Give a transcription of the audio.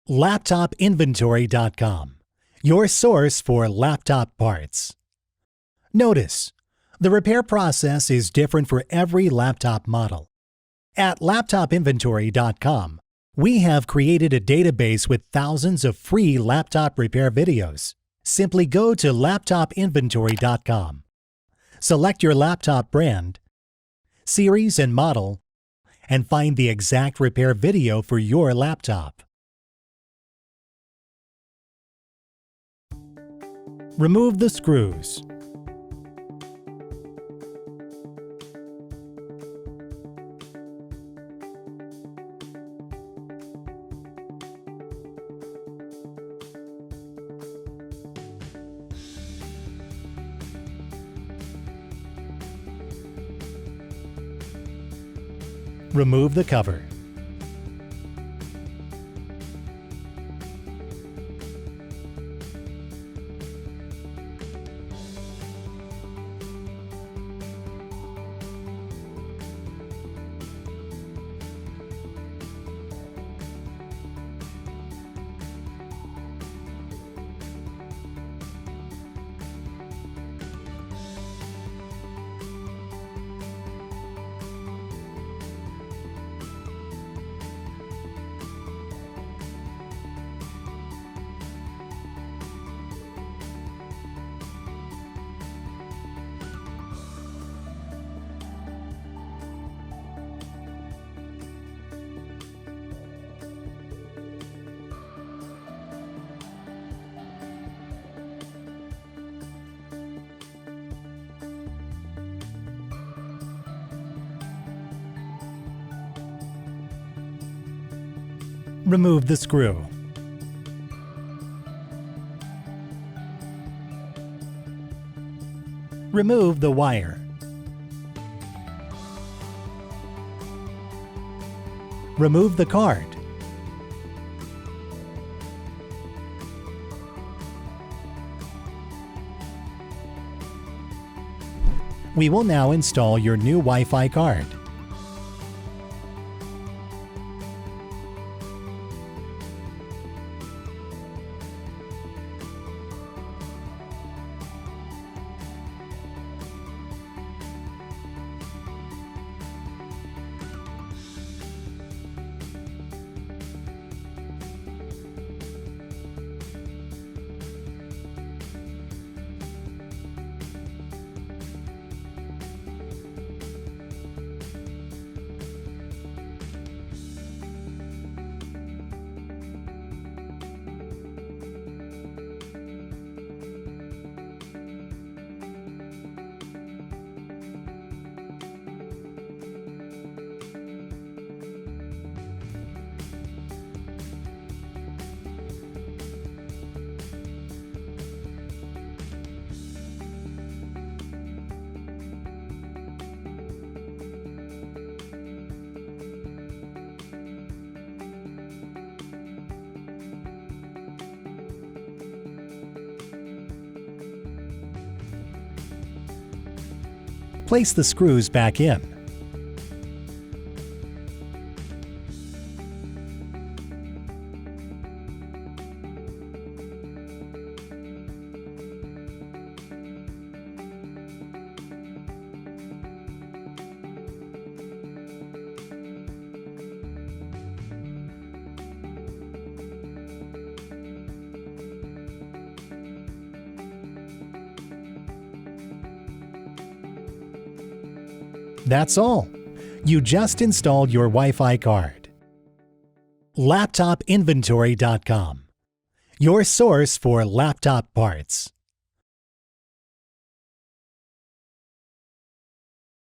LaptopInventory.com, your source for laptop parts. Notice, the repair process is different for every laptop model. At LaptopInventory.com, we have created a database with thousands of free laptop repair videos. Simply go to LaptopInventory.com. Select your laptop brand, series and model, and find the exact repair video for your laptop. Remove the screws. Remove the cover. Remove the screw. Remove the wire. Remove the card. We will now install your new Wi-Fi card. Place the screws back in. That's all. You just installed your Wi-Fi card. LaptopInventory.com, your source for laptop parts.